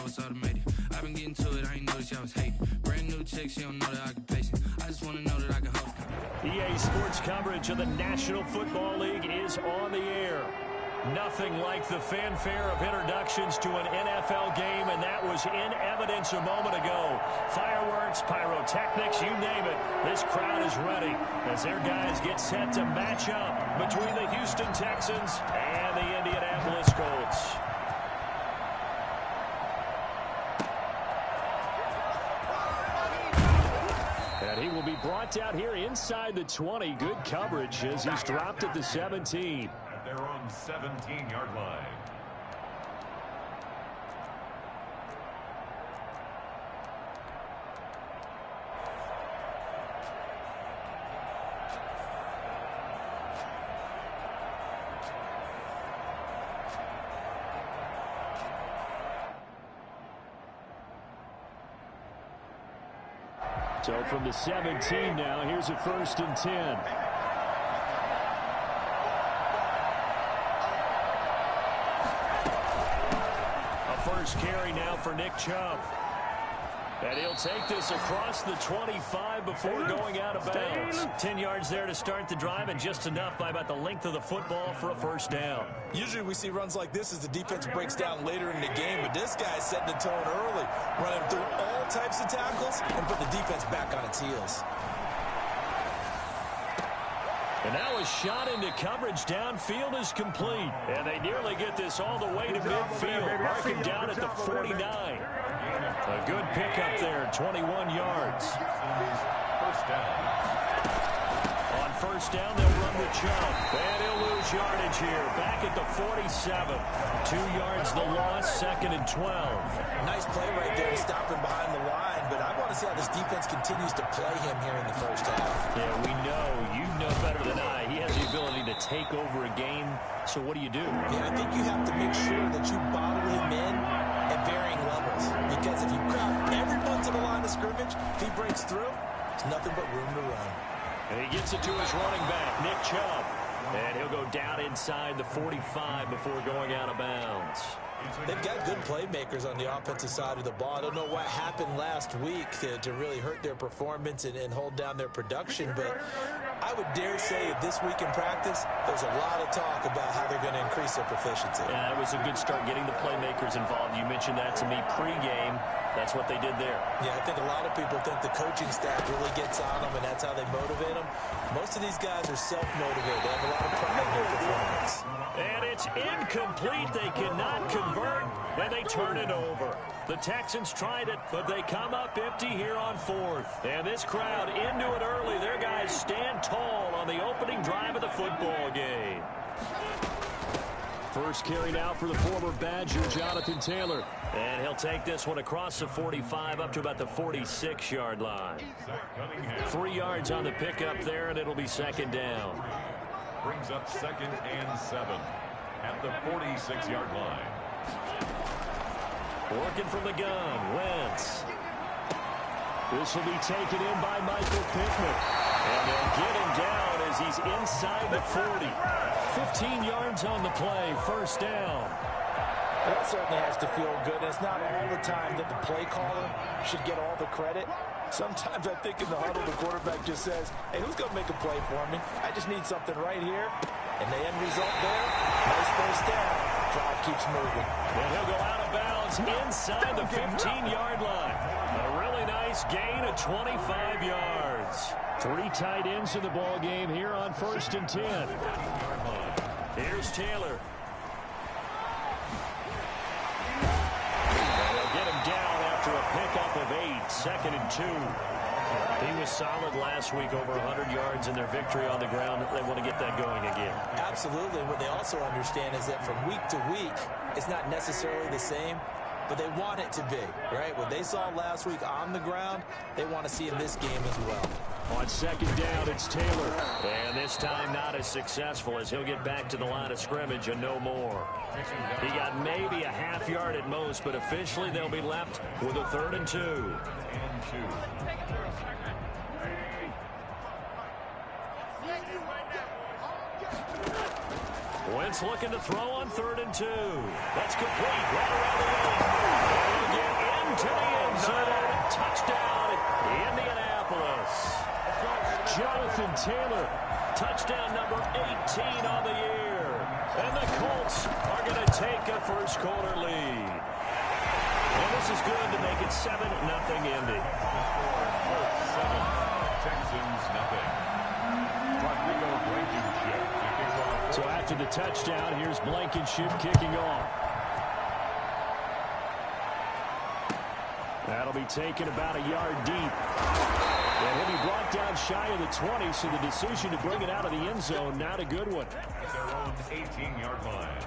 it's automated. I've been getting to it, I ain't noticed y'all was hating. Brand new chick, she don't know that I can pace it. I just want to know that I can hold it. EA Sports coverage of the National Football League is on the air. Nothing like the fanfare of introductions to an NFL game, and that was in evidence a moment ago. Fireworks, pyrotechnics, you name it. This crowd is ready as their guys get set to match up between the Houston Texans and the Indianapolis Colts. And he will be brought down here inside the 20. Good coverage as he's dropped at the 17. They're on 17-yard line. So from the 17 now, here's a 1st and 10. First carry now for Nick Chubb. And he'll take this across the 25 before going out of bounds. 10 yards there to start the drive, and just enough by about the length of the football for a first down. Usually we see runs like this as the defense breaks down later in the game, but this guy's setting the tone early, running through all types of tackles and put the defense back on its heels. And now a shot into coverage downfield is complete. And they nearly get this all the way to midfield. Marking down at the 49. A good pickup there, 21 yards. First down. On first down, they'll run with Chubb. And he'll lose yardage here. Back at the 47. 2 yards the loss, 2nd and 12. Nice play right there to stop him behind the line, but I want to see how this defense continues to play him here in the first half. Yeah, we know. You know better than I. He has the ability to take over a game, so what do you do? Yeah, I think you have to make sure that you bottle him in at varying levels, because if you crowd everyone to the line of scrimmage, if he breaks through, there's nothing but room to run. And he gets it to his running back, Nick Chubb. And he'll go down inside the 45 before going out of bounds. They've got good playmakers on the offensive side of the ball. I don't know what happened last week to really hurt their performance and hold down their production, but I would dare say that this week in practice, there's a lot of talk about how they're going to increase their proficiency. Yeah, it was a good start getting the playmakers involved. You mentioned that to me pregame. That's what they did there. Yeah, I think a lot of people think the coaching staff really gets on them, and that's how they motivate them. Most of these guys are self-motivated. They have a lot of pride in their performance. And it's incomplete. They cannot convert, and they turn it over. The Texans tried it, but they come up empty here on 4th. And this crowd into it early. Their guys stand tall on the opening drive of the football game. First carry now for the former Badger, Jonathan Taylor. And he'll take this one across the 45 up to about the 46-yard line. 3 yards on the pickup there, and it'll be 2nd down. Brings up 2nd and 7 at the 46-yard line. Working from the gun, Wentz. This will be taken in by Michael Pittman. And they'll get him down as he's inside the 40. 15 yards on the play, first down. That certainly has to feel good. It's not all the time that the play caller should get all the credit. Sometimes I think in the huddle, the quarterback just says, hey, who's going to make a play for me? I just need something right here. And the end result there, nice first down. Drive keeps moving. And he'll go out of bounds inside the 15-yard line. A really nice gain of 25 yards. 3 tight ends in the ball game here on 1st and 10. Here's Taylor. And they'll get him down after a pickup of 8, 2nd and 2. He was solid last week, over 100 yards in their victory on the ground. They want to get that going again. Absolutely. What they also understand is that from week to week, it's not necessarily the same, but they want it to be, right? What they saw last week on the ground, they want to see in this game as well. On 2nd down, it's Taylor. And this time not as successful as he'll get back to the line of scrimmage and no more. He got maybe a half yard at most, but officially they'll be left with a 3rd and 2. Wentz looking to throw on 3rd and 2. That's complete. Right around the line. zone. Touchdown, Indianapolis. Jonathan Taylor, touchdown number 18 on the year. And the Colts are going to take a first quarter lead. And this is good to make it 7-0 Indy. Texans nothing. So after the touchdown, here's Blankenship kicking off. That'll be taken about a yard deep. And he'll be brought down shy of the 20, so the decision to bring it out of the end zone, not a good one. Their own 18-yard line.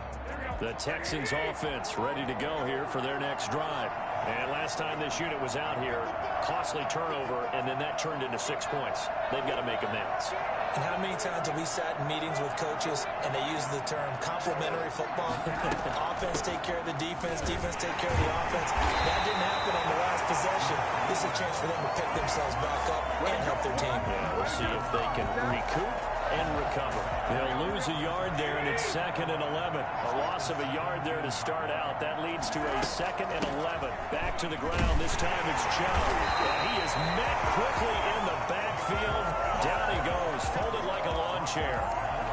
The Texans offense ready to go here for their next drive. And last time this unit was out here, costly turnover, and then that turned into 6 points. They've got to make amends. And how many times have we sat in meetings with coaches and they use the term complementary football? Offense take care of the defense, defense take care of the offense. That didn't happen on the last possession. This is a chance for them to pick themselves back up and help their team. Yeah, we'll see if they can recoup and recover. They'll lose a yard there, and it's 2nd and 11. A loss of a yard there to start out. That leads to a 2nd and 11. Back to the ground. This time it's Joe. And he is met quickly in the backfield. Down he goes, folded like a lawn chair.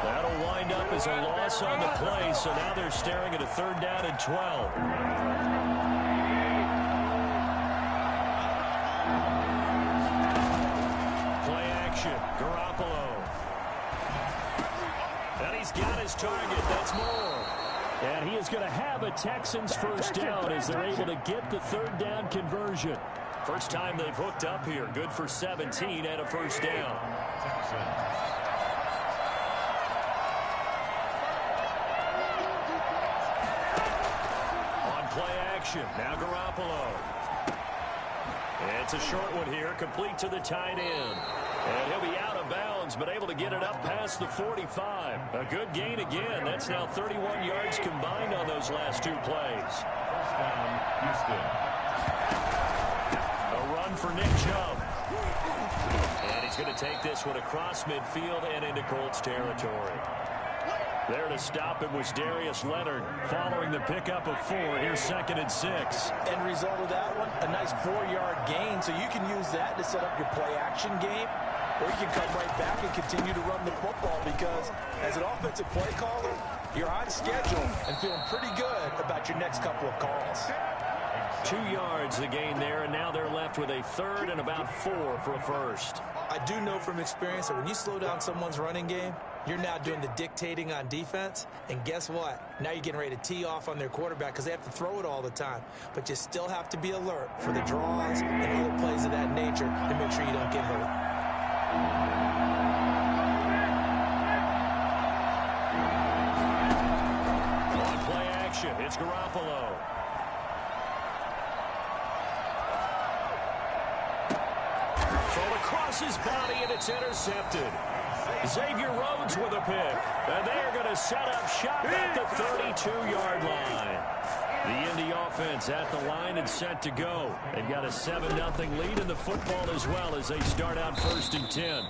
That'll wind up as a loss on the play, so now they're staring at a 3rd down and 12. Play action. Garoppolo. And he's got his target. That's more. And he is going to have a Texans first down as they're able to get the 3rd down conversion. First time they've hooked up here. Good for 17 and a first down. On play action. Now Garoppolo. It's a short one here, complete to the tight end. And he'll be out of bounds, but able to get it up past the 45. A good gain again. That's now 31 yards combined on those last 2 plays. First down, Houston. A run for Nick Chubb. And he's going to take this one across midfield and into Colts territory. There to stop him was Darius Leonard following the pickup of 4. Here's 2nd and 6. End result of that one, a nice 4-yard gain. So you can use that to set up your play action game, or you can come right back and continue to run the football, because as an offensive play caller, you're on schedule and feeling pretty good about your next couple of calls. 2 yards the gain there, and now they're left with a 3rd and about 4 for a first. I do know from experience that when you slow down someone's running game, you're now doing the dictating on defense, and guess what? Now you're getting ready to tee off on their quarterback because they have to throw it all the time. But you still have to be alert for the draws and other plays of that nature to make sure you don't get hurt. On play action, it's Garoppolo. Thrown across his body, and it's intercepted. Xavier Rhodes with a pick. And they're going to set up shop at the 32-yard line. The Indy offense at the line and set to go. They've got a 7-0 lead in the football as well as they start out 1st and 10.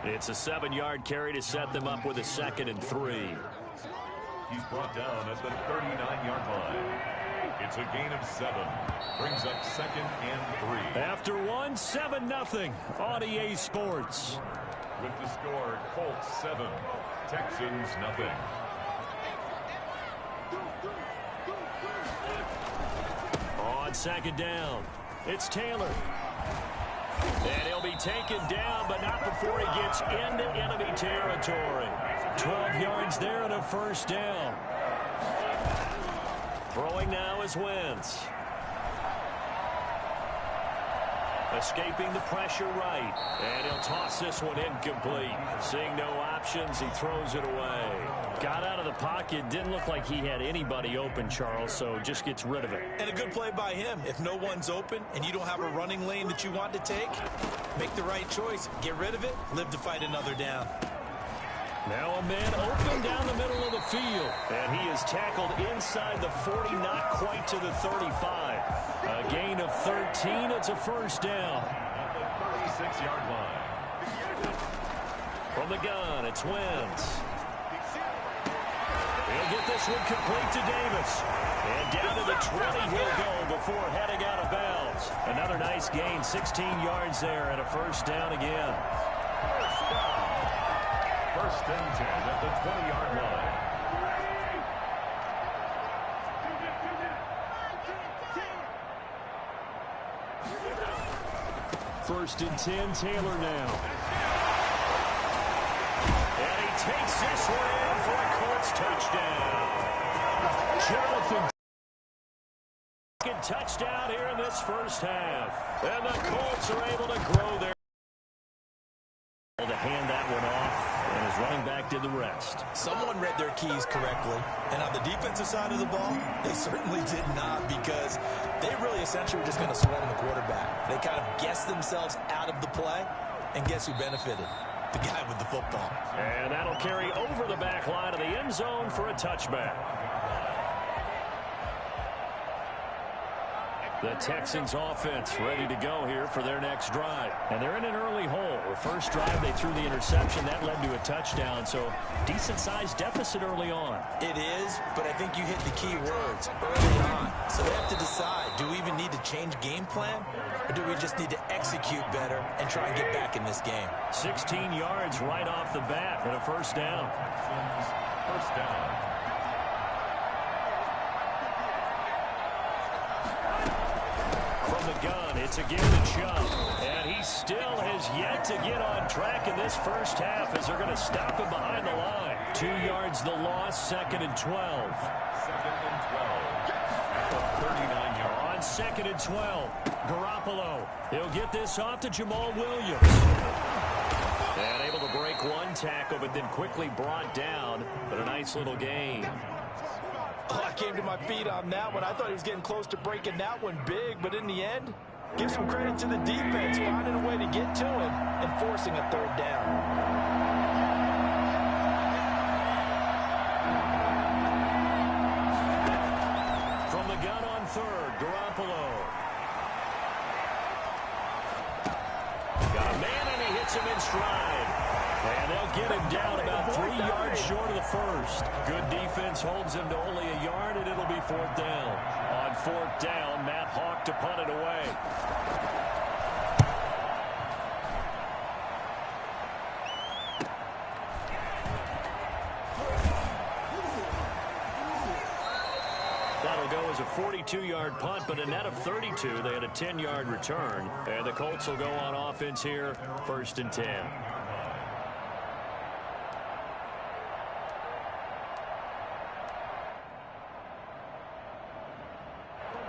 It's a 7-yard carry to set them up with a 2nd and 3. He's brought down at the 39-yard line. It's a gain of 7. Brings up 2nd and 3. After one, 7-0 on EA Sports. With the score, Colts 7, Texans nothing. On 2nd down, it's Taylor. And he'll be taken down, but not before he gets into enemy territory. 12 yards there and a first down. Throwing now is Wentz. Escaping the pressure right. And he'll toss this one incomplete. Seeing no options, he throws it away. Got out of the pocket. Didn't look like he had anybody open, Charles, so just gets rid of it. And a good play by him. If no one's open and you don't have a running lane that you want to take, make the right choice. Get rid of it. Live to fight another down. Now a man open down the middle of the field. And he is tackled inside the 40, not quite to the 35. A gain of 13. It's a first down. At the 36-yard line. From the gun, it's Wentz. He'll get this one complete to Davis. And down to the 20 he'll go before heading out of bounds. Texans. Another nice gain, 16 yards there, and a first down again. First and 10 at the 20-yard line. First and 10, Taylor now. And he takes this one in for a Colts touchdown. Jonathan, touchdown here in this first half. And the Colts are able to grow their... to hand that one off, and his running back did the rest. Someone read their keys correctly, and on the defensive side of the ball, they certainly did not, because they really essentially were just going to swarm the quarterback. They kind of guessed themselves out of the play, and guess who benefited? The guy with the football. And that'll carry over the back line of the end zone for a touchback. The Texans offense ready to go here for their next drive. And they're in an early hole. The first drive, they threw the interception. That led to a touchdown, so decent-sized deficit early on. It is, but I think you hit the key words early on. So they have to decide, do we even need to change game plan, or do we just need to execute better and try and get back in this game? 16 yards right off the bat and a first down. First down. From the gun, it's again to Chubb. And he still has yet to get on track in this first half as they're going to stop him behind the line. 2 yards the loss, second and 12. Second and 12. At the 39-yard. On second and 12, Garoppolo. He'll get this off to Jamal Williams. And able to break one tackle, but then quickly brought down. But a nice little gain. Oh, I came to my feet on that one. I thought he was getting close to breaking that one big, but in the end, give some credit to the defense, finding a way to get to him and forcing a third down. From the gun on third, Garoppolo. Got a man, and he hits him in stride. And they'll get him down about 3 yards short of the first. Good defense holds him to only a yard, and it'll be fourth down. On fourth down, Matt Hawk to punt it away. That'll go as a 42-yard punt, but a net of 32. They had a 10-yard return. And the Colts will go on offense here, first and 10.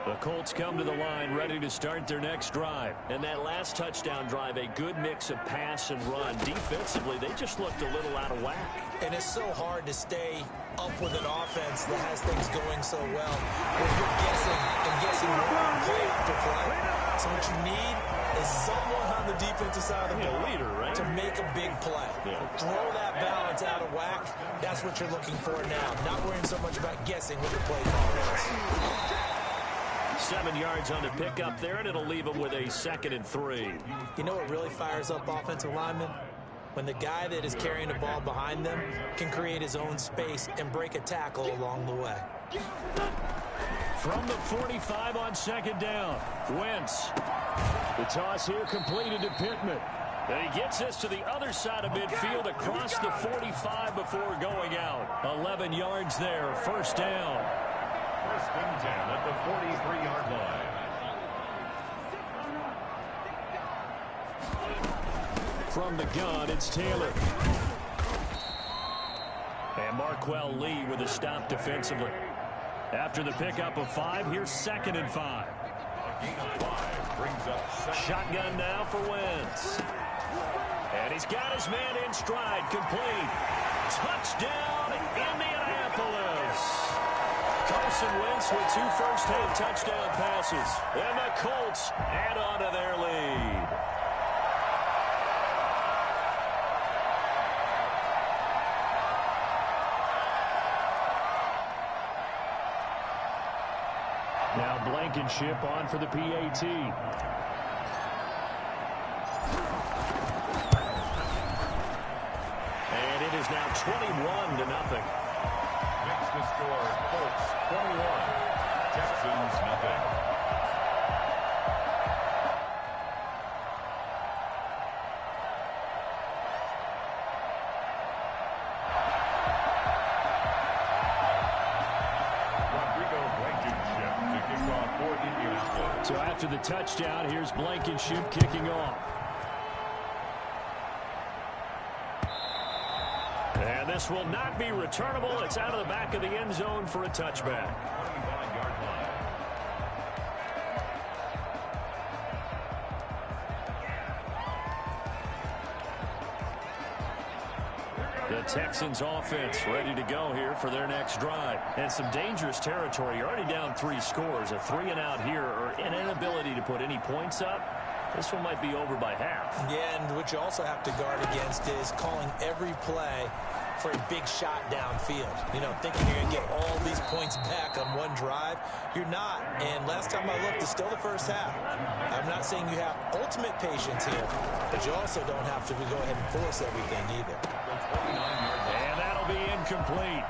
The Colts come to the line ready to start their next drive. And that last touchdown drive, a good mix of pass and run. Defensively, they just looked a little out of whack. And it's so hard to stay up with an offense that has things going so well. When you're guessing play after play. So what you need is someone on the defensive side of the ball, leader, right? to make a big play. Yeah. Throw that balance out of whack. That's what you're looking for now. Not worrying so much about guessing what the play call is. 7 yards on the pickup there, and it'll leave them with a second and 3. You know what really fires up offensive linemen? When the guy that is carrying the ball behind them can create his own space and break a tackle along the way. From the 45 on second down, Wentz. The toss here completed to Pittman. And he gets this to the other side of midfield across the 45 before going out. 11 yards there, first down. First and 10 at the 43-yard line. From the gun, it's Taylor. And Marquell Lee with a stop defensively. After the pickup of 5, here's second and 5. A gain of 5 brings up second. Shotgun now for Wentz. And he's got his man in stride, complete. Touchdown, Indianapolis. Carson Wentz with 2 first-half touchdown passes. And the Colts add on to their lead. Now Blankenship on for the PAT. And it is now 21-0. Makes the score Colts 21, Texans nothing. So after the touchdown, here's Blankenship kicking off. And this will not be returnable. It's out of the back of the end zone for a touchback. The Texans offense ready to go here for their next drive. And some dangerous territory. You're already down 3 scores. A 3-and-out here or an inability to put any points up. This one might be over by half. Yeah, and what you also have to guard against is calling every play for a big shot downfield. You know, thinking you're going to get all these points back on one drive. You're not. And last time I looked, it's still the first half. I'm not saying you have ultimate patience here, but you also don't have to go ahead and force everything either. And that'll be incomplete.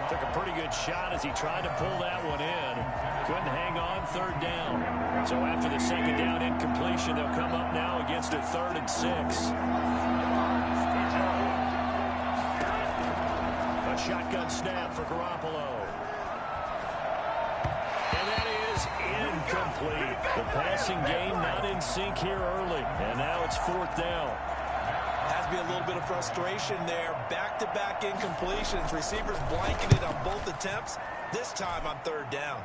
Took a pretty good shot as he tried to pull that one in. Couldn't hang on, 3rd down. So after the 2nd down incompletion, they'll come up now against a 3rd and 6. A shotgun snap for Garoppolo. And that is incomplete. The passing game not in sync here early. And now it's 4th down. Has to be a little bit of frustration there. Back-to-back incompletions. Receivers blanketed on both attempts. This time on 3rd down.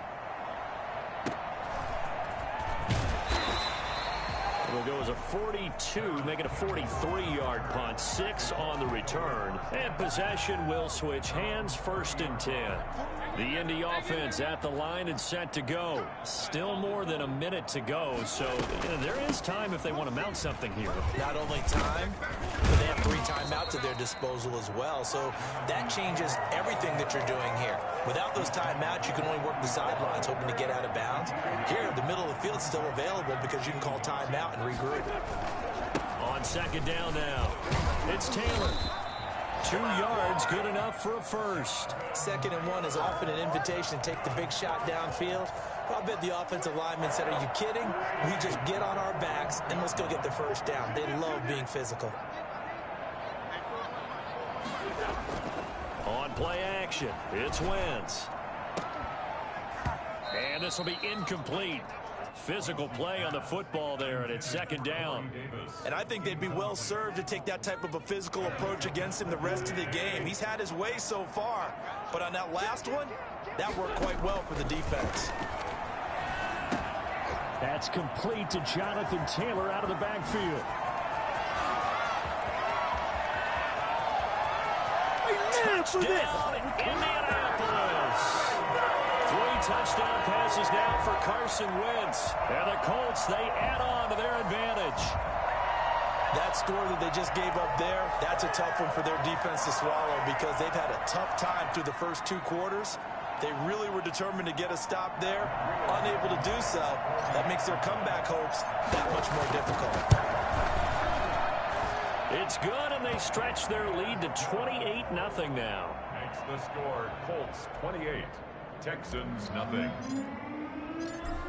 It'll go as a 42, make it a 43-yard punt. 6 on the return. And possession will switch hands. 1st and 10. The Indy offense at the line and set to go. Still more than a minute to go, so there is time if they want to mount something here. Not only time, but they have 3 timeouts at their disposal as well, so that changes everything that you're doing here. Without those timeouts, you can only work the sidelines, hoping to get out of bounds. Here, the middle of the field is still available because you can call timeout and regroup. On 2nd down now, it's Taylor. 2 yards, good enough for a first. 2nd and 1 is often an invitation to take the big shot downfield. I bet the offensive lineman said, are you kidding? We just get on our backs and let's go get the 1st down. They love being physical. On play action, it's Wentz. And this will be incomplete. Physical play on the football there, and it's 2nd down. And I think they'd be well served to take that type of a physical approach against him the rest of the game. He's had his way so far, but on that last one, that worked quite well for the defense. That's complete to Jonathan Taylor out of the backfield. Touchdown, Indianapolis. 3 touchdown passes now for Carson Wentz. And the Colts, they add on to their advantage. That score that they just gave up there, that's a tough one for their defense to swallow because they've had a tough time through the first 2 quarters. They really were determined to get a stop there, unable to do so. That makes their comeback hopes that much more difficult. It's good, and they stretch their lead to 28-0 now. Makes the score Colts 28. Texans nothing.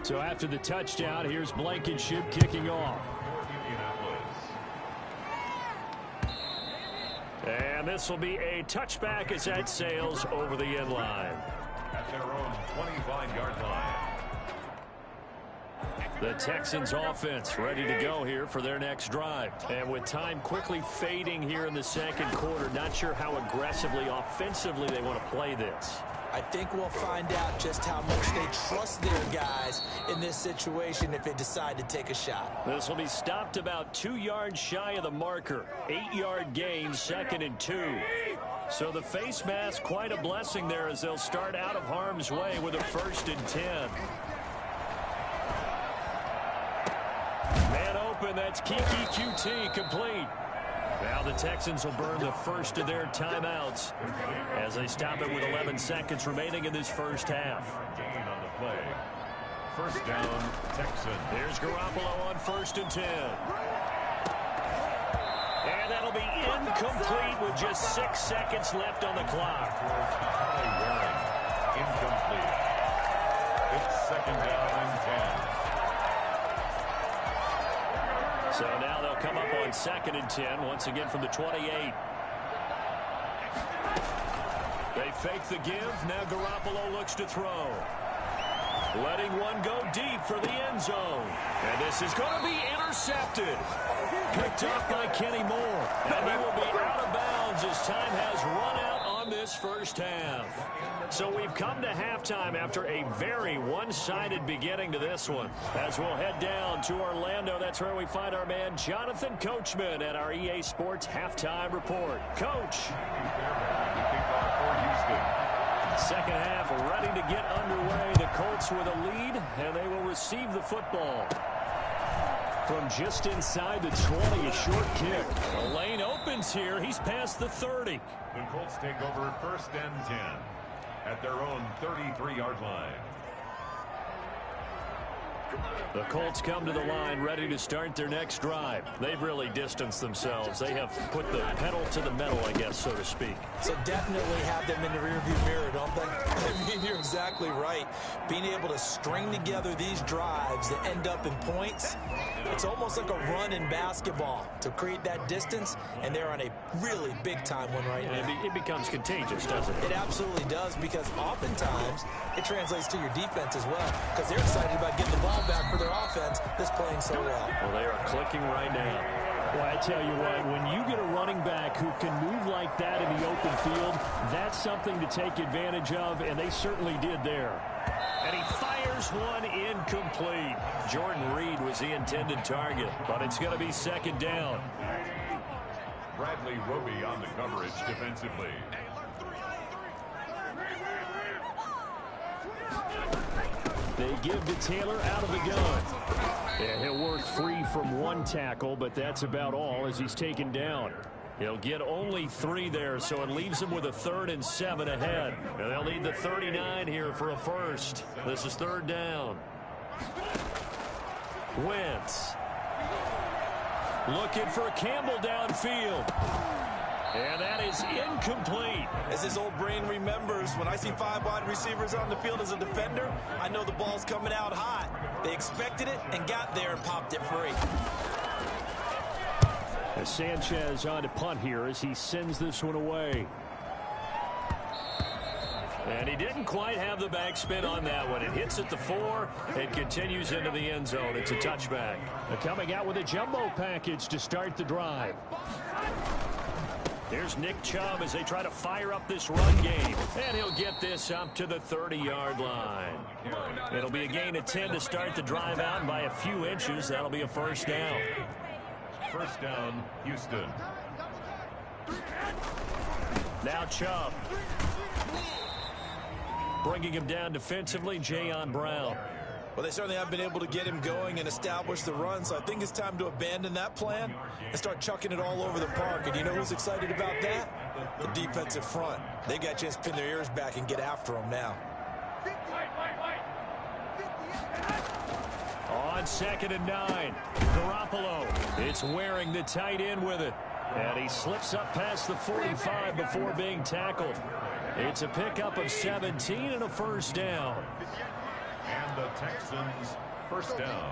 So after the touchdown, here's Blankenship kicking off. And this will be a touchback as that sails over the end line. At their own 25-yard line. The Texans offense ready to go here for their next drive. And with time quickly fading here in the 2nd quarter, not sure how aggressively, offensively they want to play this. I think we'll find out just how much they trust their guys in this situation if they decide to take a shot. This will be stopped about 2 yards shy of the marker. 8-yard gain, 2nd and 2. So the face mask, quite a blessing there as they'll start out of harm's way with a 1st and 10. Man open, that's Kiki QT complete. Now the Texans will burn the first of their timeouts as they stop it with 11 seconds remaining in this first half. Gain on the play. 1st down, Texans. Here's Garoppolo on 1st and 10. And that'll be incomplete with just 6 seconds left on the clock. Incomplete. It's 2nd down and 10. So now they'll come up on 2nd and 10, once again from the 28. They fake the give. Now Garoppolo looks to throw. letting one go deep for the end zone. And this is going to be intercepted. Picked up by Kenny Moore. And he will be out of bounds as time has run out on this first half. So we've come to halftime after a very one-sided beginning to this one. As we'll head down to Orlando, that's where we find our man Jonathan Coachman at our EA Sports Halftime Report. Coach. Second half ready to get underway. The Colts with a lead, and they will receive the football. From just inside the 20, a short kick. The lane opens here. He's past the 30. The Colts take over 1st and 10 at their own 33-yard line. The Colts come to the line ready to start their next drive. They've really distanced themselves. They have put the pedal to the metal, I guess, so to speak. So definitely have them in the rearview mirror, don't they? I mean, you're exactly right. Being able to string together these drives that end up in points, it's almost like a run in basketball to create that distance, and they're on a really big-time one right now. It becomes contagious, doesn't it? It absolutely does, because oftentimes it translates to your defense as well, because they're excited about getting the ball back for their offense that's playing so well. Well, they are clicking right now. Well, I tell you what, when you get a running back who can move like that in the open field, that's something to take advantage of, and they certainly did there. And he fires one incomplete. Jordan Reed was the intended target, but it's going to be 2nd down. Bradley Roby on the coverage defensively. They give to Taylor out of the gun. Yeah, he'll work free from one tackle, but that's about all as he's taken down. He'll get only 3 there, so it leaves him with a 3rd and 7 ahead. And they'll need the 39 here for a first. This is 3rd down. Wentz. Looking for Campbell downfield. And that is incomplete. As his old brain remembers, when I see 5 wide receivers on the field as a defender, I know the ball's coming out hot. They expected it and got there and popped it free. As Sanchez on to punt here as he sends this one away. And he didn't quite have the backspin on that one. It hits at the 4 and continues into the end zone. It's a touchback. They're coming out with a jumbo package to start the drive. Here's Nick Chubb as they try to fire up this run game. And he'll get this up to the 30-yard line. It'll be a gain of 10 to start the drive out, and by a few inches, that'll be a 1st down. 1st down, Houston. Now Chubb. Bringing him down defensively, Jayon Brown. Well, they certainly have been able to get him going and establish the run, so I think it's time to abandon that plan and start chucking it all over the park. And you know who's excited about that? The defensive front. They got a chance to pin their ears back and get after him now. On 2nd and 9, Garoppolo. It's wearing the tight end with it. And he slips up past the 45 before being tackled. It's a pickup of 17 and a 1st down. And the Texans 1st down.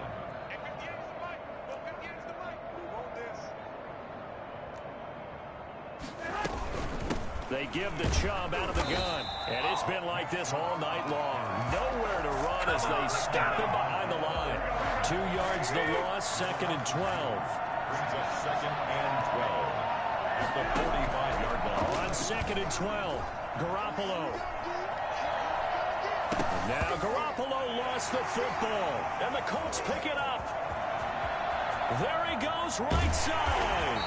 They give the Chubb out of the gun. And it's been like this all night long. Nowhere to run as they stop him behind the line. 2 yards the loss, 2nd and 12. Brings up 2nd and 12 at the 45-yard line. On 2nd and 12, Garoppolo. Now Garoppolo lost the football, and the Colts pick it up. There he goes, right side.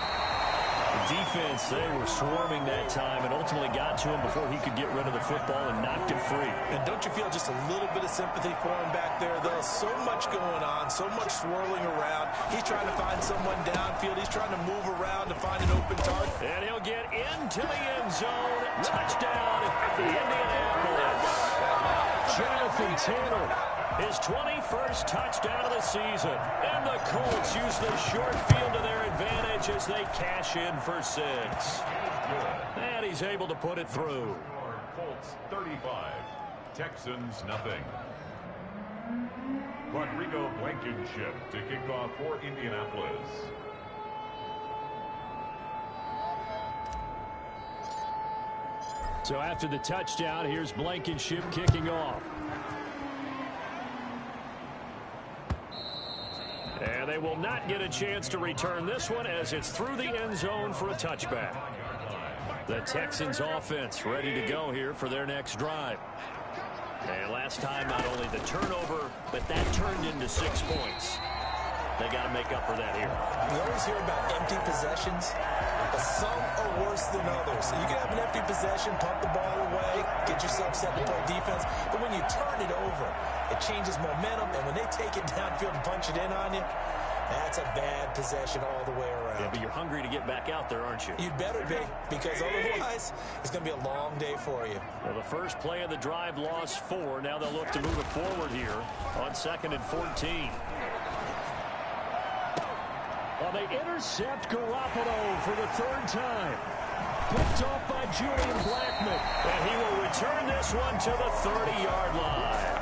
The defense, they were swarming that time and ultimately got to him before he could get rid of the football and knocked it free. And don't you feel just a little bit of sympathy for him back there, though? So much going on, so much swirling around. He's trying to find someone downfield. He's trying to move around to find an open target. And he'll get into the end zone. Touchdown, Indianapolis. Jonathan Taylor, his 21st touchdown of the season. And the Colts use the short field to their advantage as they cash in for 6. And he's able to put it through. Colts 35, Texans nothing. Rodrigo Blankenship to kick off for Indianapolis. So after the touchdown, here's Blankenship kicking off. And they will not get a chance to return this one as it's through the end zone for a touchback. The Texans offense ready to go here for their next drive. And last time, not only the turnover, but that turned into 6 points. They got to make up for that here. You always hear about empty possessions, but some are worse than others. You can have an empty possession, punt the ball away, get yourself set to play defense, but when you turn it over, it changes momentum, and when they take it downfield and punch it in on you, that's a bad possession all the way around. Yeah, but you're hungry to get back out there, aren't you? You'd better be, because otherwise, it's going to be a long day for you. Well, the first play of the drive lost 4. Now they'll look to move it forward here on 2nd and 14. Well, they intercept Garoppolo for the 3rd time. Picked off by Julian Blackmon. And he will return this one to the 30-yard line.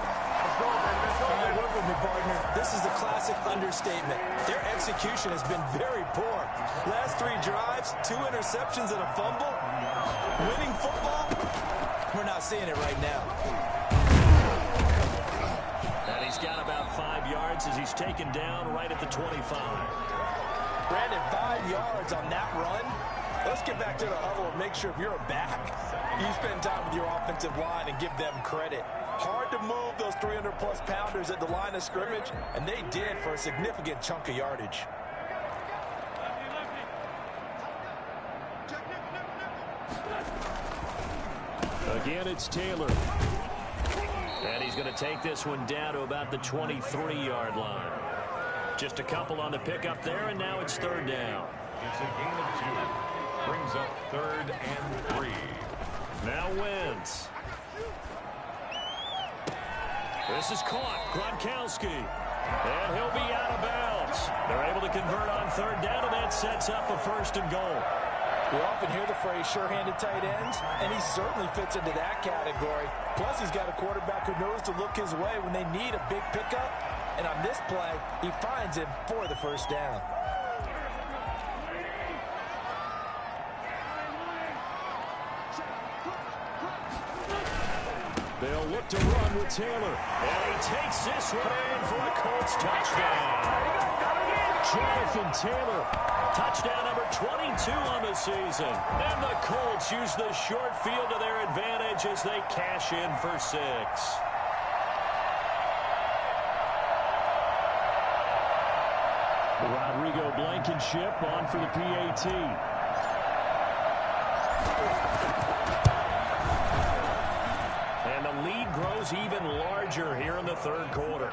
Work with me, partner. This is a classic understatement. Their execution has been very poor. Last 3 drives, 2 interceptions and a fumble. Winning football, we're not seeing it right now. And he's got about 5 yards as he's taken down right at the 25. Brandon, 5 yards on that run. Let's get back to the huddle and make sure if you're a back, you spend time with your offensive line and give them credit. Hard to move those 300-plus pounders at the line of scrimmage, and they did for a significant chunk of yardage. Again, it's Taylor. And he's going to take this one down to about the 23-yard line. Just a couple on the pickup there, and now it's 3rd down. It's a gain of 2. Brings up 3rd and 3. Now Wentz. This is caught. Gronkowski. And he'll be out of bounds. They're able to convert on 3rd down, and that sets up a 1st and goal. We often hear the phrase sure-handed tight ends, and he certainly fits into that category. Plus, he's got a quarterback who knows to look his way when they need a big pickup. And on this play, he finds him for the 1st down. They'll look to run with Taylor. And he takes this one in for a Colts touchdown. Jonathan Taylor, touchdown number 22 on the season. And the Colts use the short field to their advantage as they cash in for 6. Rodrigo Blankenship on for the PAT. And the lead grows even larger here in the 3rd quarter.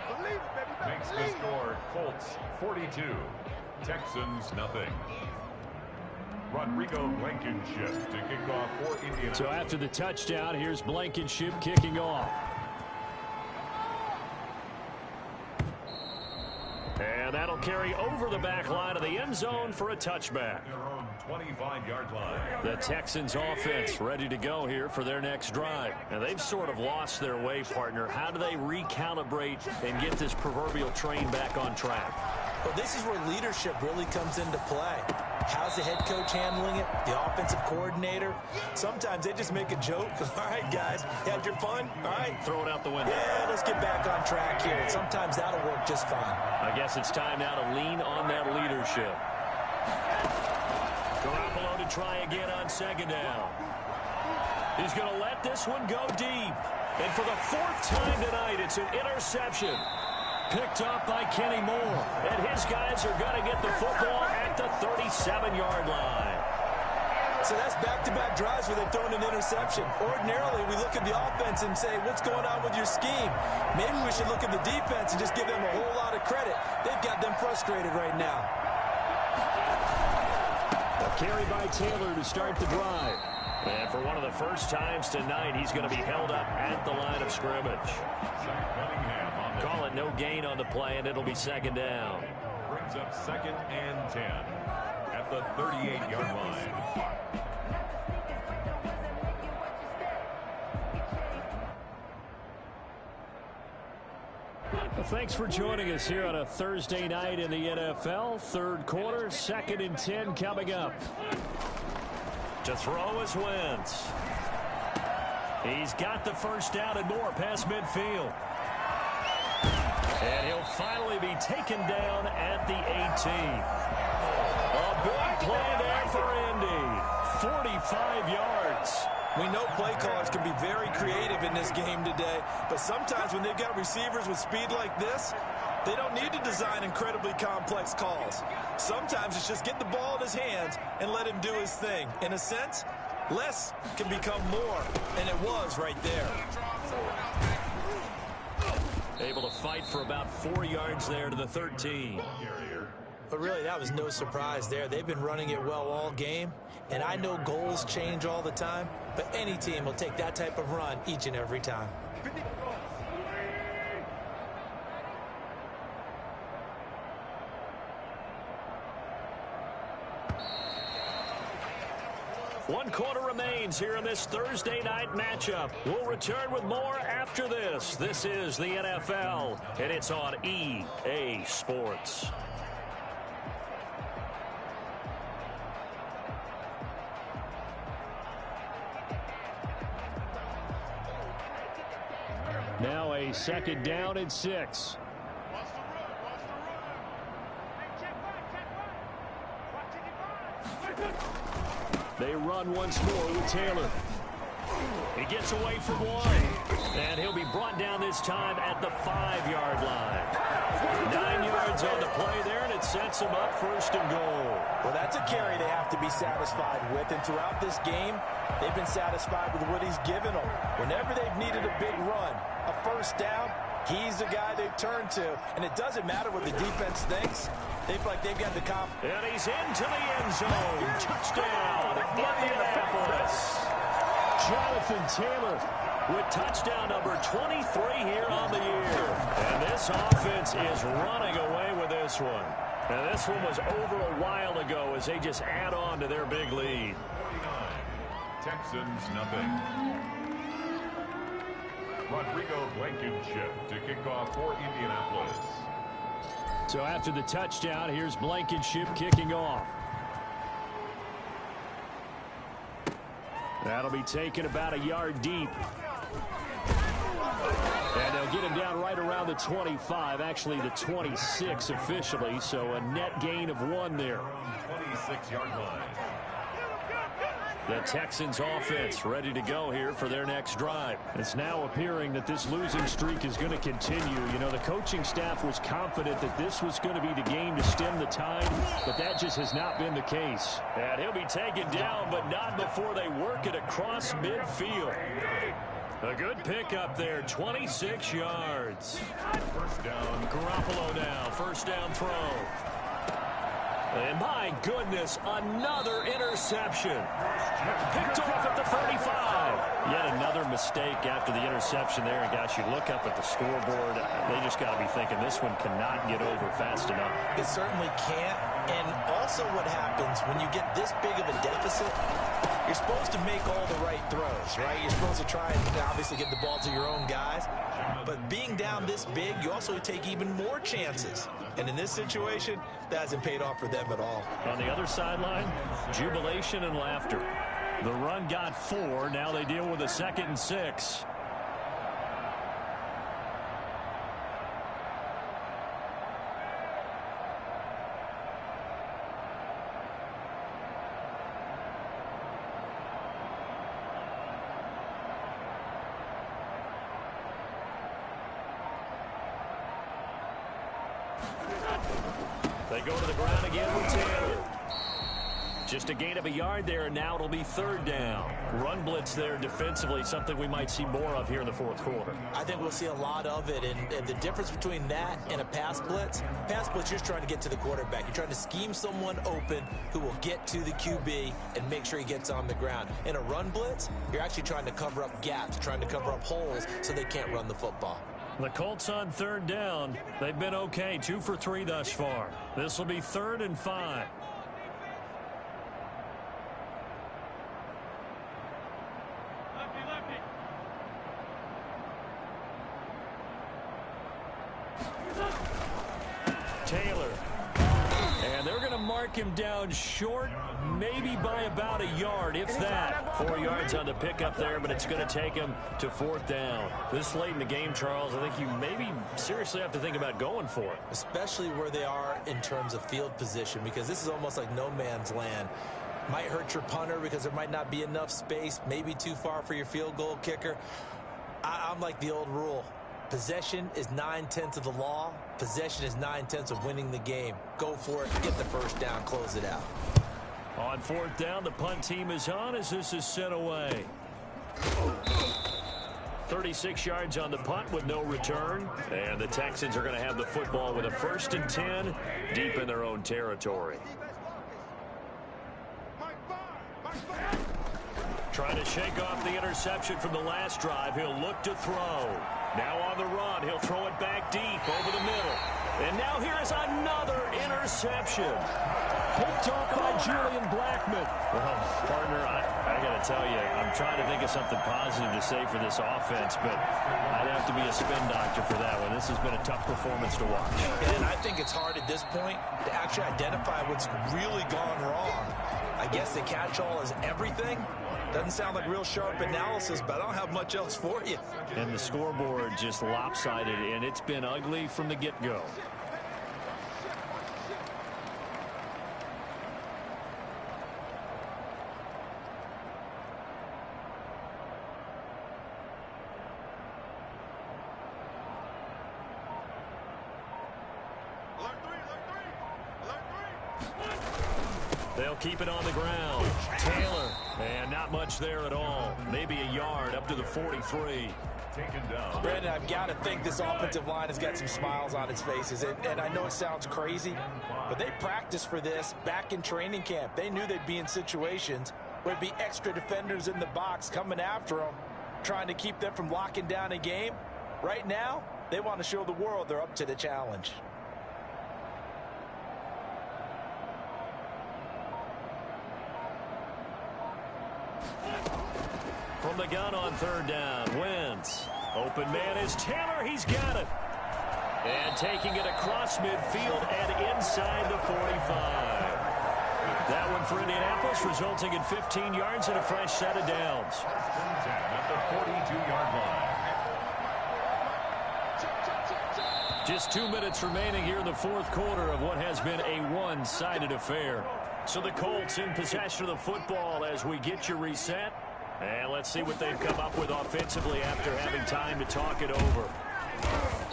Makes the score Colts 42, Texans nothing. Rodrigo Blankenship to kick off for Indianapolis. So after the touchdown, here's Blankenship kicking off. And that'll carry over the back line of the end zone for a touchback. Their own 25-yard line. The Texans offense ready to go here for their next drive. And they've sort of lost their way, partner. How do they recalibrate and get this proverbial train back on track? Well, this is where leadership really comes into play. How's the head coach handling it? The offensive coordinator? Sometimes they just make a joke. All right, guys, you had your fun? All right. Throw it out the window. Yeah, let's get back on track here. And sometimes that'll work just fine. I guess it's time now to lean on that leadership. Garoppolo to try again on 2nd down. He's going to let this one go deep. And for the 4th time tonight, it's an interception. Picked up by Kenny Moore. And his guys are going to get the football at the 37-yard line. So that's back-to-back drives where they've thrown an interception. Ordinarily, we look at the offense and say, what's going on with your scheme? Maybe we should look at the defense and just give them a whole lot of credit. They've got them frustrated right now. A carry by Taylor to start the drive. And for one of the first times tonight, he's going to be held up at the line of scrimmage. Call it no gain on the play, and it'll be 2nd down. Brings up 2nd and 10 at the 38-yard line. Well, thanks for joining us here on a Thursday night in the NFL. 3rd quarter, 2nd and 10 coming up. To throw is Wentz. He's got the 1st down and more past midfield. And he'll finally be taken down at the 18. A big play there for Indy. 45 yards. We know play callers can be very creative in this game today, but sometimes when they've got receivers with speed like this, they don't need to design incredibly complex calls. Sometimes it's just get the ball in his hands and let him do his thing. In a sense, less can become more, and it was right there. Able to fight for about 4 yards there to the 13. But really, that was no surprise there. They've been running it well all game, and I know goals change all the time, but any team will take that type of run each and every time. One quarter remains here in this Thursday night matchup. We'll return with more after this. This is the NFL, and it's on EA Sports. Now a second down and 6. They run once more with Taylor. He gets away from one, and he'll be brought down this time at the 5-yard line. 9 yards on the play there, and it sets him up 1st and goal. Well, that's a carry they have to be satisfied with, and throughout this game, they've been satisfied with what he's given them. Whenever they've needed a big run, a 1st down, he's the guy they've turned to, and it doesn't matter what the defense thinks. They feel like they've got the confidence. And he's into the end zone. Touchdown, Indianapolis. Jonathan Taylor with touchdown number 23 here on the year. And this offense is running away with this one. And this one was over a while ago as they just add on to their big lead. 49, Texans nothing. Rodrigo Blankenship to kick off for Indianapolis. So after the touchdown, here's Blankenship kicking off. That'll be taken about a yard deep. And they'll get him down right around the 25, actually the 26 officially, so a net gain of 1 there. 26-yard line. The Texans offense ready to go here for their next drive. It's now appearing that this losing streak is going to continue. You know, the coaching staff was confident that this was going to be the game to stem the tide, but that just has not been the case. And he'll be taken down, but not before they work it across midfield. A good pickup there, 26 yards. 1st down. Garoppolo now, 1st down throw. And my goodness, another interception. Picked off at the 35. Yet another mistake after the interception there. And guys, you look up at the scoreboard, they just got to be thinking this one cannot get over fast enough. It certainly can't. And also what happens when you get this big of a deficit, you're supposed to make all the right throws, right? You're supposed to try and obviously get the ball to your own guys. But being down this big, you also take even more chances. And in this situation, that hasn't paid off for them at all. On the other sideline, jubilation and laughter. The run got 4. Now they deal with a 2nd and 6. They go to the ground again with Taylor. Just a gain of a yard there, and now it'll be 3rd down. Run blitz there defensively, something we might see more of here in the 4th quarter. I think we'll see a lot of it, and the difference between that and a pass blitz, you're just trying to get to the quarterback. You're trying to scheme someone open who will get to the QB and make sure he gets on the ground. In a run blitz, you're actually trying to cover up gaps, trying to cover up holes so they can't run the football. The Colts on 3rd down. They've been okay, 2 for 3 thus far. This will be 3rd and 5. Taylor. And they're going to mark mark him down short, maybe by about a yard, if that. 4 yards on the pickup there, but it's going to take him to 4th down. This late in the game, Charles, I think you maybe seriously have to think about going for it. Especially where they are in terms of field position, because this is almost like no man's land. Might hurt your punter because there might not be enough space, maybe too far for your field goal kicker. I'm like the old rule. Possession is 9/10 of the law. Possession is 9/10 of winning the game. Go for it, get the first down, close it out. On 4th down, the punt team is on as this is sent away. 36 yards on the punt with no return. And the Texans are going to have the football with a 1st and 10 deep in their own territory. Trying to shake off the interception from the last drive. He'll look to throw. Now on the run. He'll throw it back deep over the middle. And now here is another interception. Picked off by Julian Blackmon. Well, partner, I got to tell you, I'm trying to think of something positive to say for this offense, but I'd have to be a spin doctor for that one. This has been a tough performance to watch. And I think it's hard at this point to actually identify what's really gone wrong. I guess the catch-all is everything. Doesn't sound like real sharp analysis, but I don't have much else for you. And the scoreboard just lopsided, and it's been ugly from the get-go. They'll keep it on the ground. Taylor, and not much there at all. Maybe a yard up to the 43. Taken down. Brandon, I've got to think this offensive line has got some smiles on its faces. And I know it sounds crazy, but they practiced for this back in training camp. They knew they'd be in situations where there'd be extra defenders in the box coming after them, trying to keep them from locking down a game. Right now, they want to show the world they're up to the challenge. From the gun on 3rd down, Wentz. Open man is Taylor. He's got it. And taking it across midfield and inside the 45. That one for Indianapolis, resulting in 15 yards and a fresh set of downs. At the 42-yard line. Just 2 minutes remaining here in the 4th quarter of what has been a one-sided affair. So the Colts in possession of the football as we get you reset. And let's see what they've come up with offensively after having time to talk it over.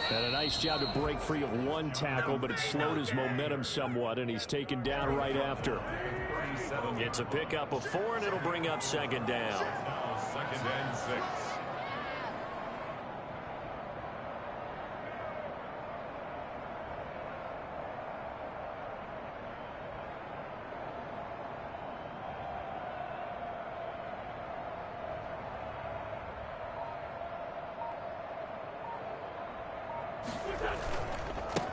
And a nice job to break free of one tackle, but it slowed his momentum somewhat, and he's taken down right after. It's a pickup of 4, and it'll bring up 2nd down. 2nd and 6.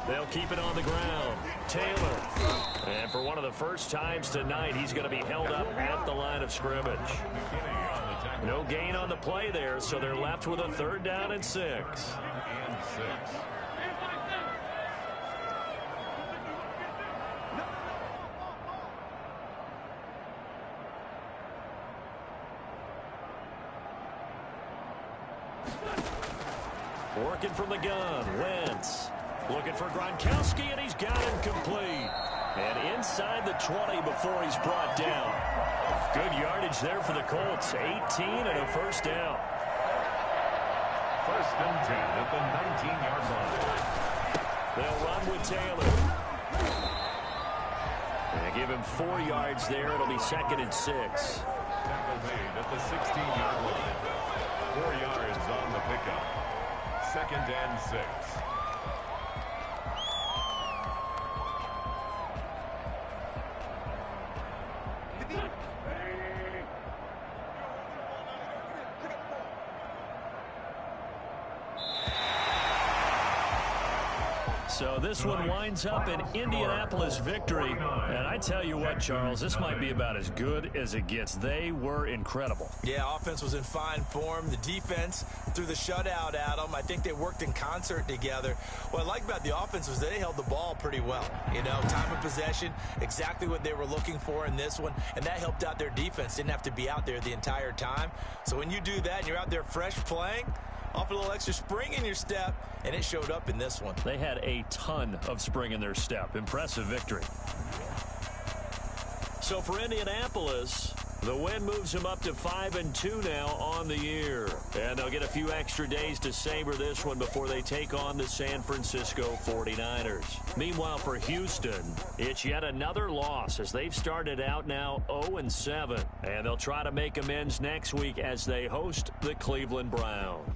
They'll keep it on the ground. Taylor. And for one of the first times tonight, he's going to be held up at the line of scrimmage. No gain on the play there, so they're left with a 3rd down and 6. Working from the gun, Wentz. Looking for Gronkowski, and he's got him complete. And inside the 20 before he's brought down. Good yardage there for the Colts. 18 and a 1st down. 1st and 10 at the 19-yard line. They'll run with Taylor. And give him 4 yards there. It'll be 2nd and 6. Tackle made at the 16-yard line. 4 yards on the pickup. 2nd and 6. So this one winds up an Indianapolis victory. And I tell you what, Charles, this might be about as good as it gets. They were incredible. Yeah, offense was in fine form. The defense threw the shutout at them. I think they worked in concert together. What I like about the offense was they held the ball pretty well. You know, time of possession, exactly what they were looking for in this one. And that helped out their defense. Didn't have to be out there the entire time. So when you do that and you're out there fresh playing, off a little extra spring in your step, and it showed up in this one. They had a ton of spring in their step. Impressive victory. So for Indianapolis, the win moves them up to 5-2 now on the year. And they'll get a few extra days to savor this one before they take on the San Francisco 49ers. Meanwhile, for Houston, it's yet another loss as they've started out now 0-7. And they'll try to make amends next week as they host the Cleveland Browns.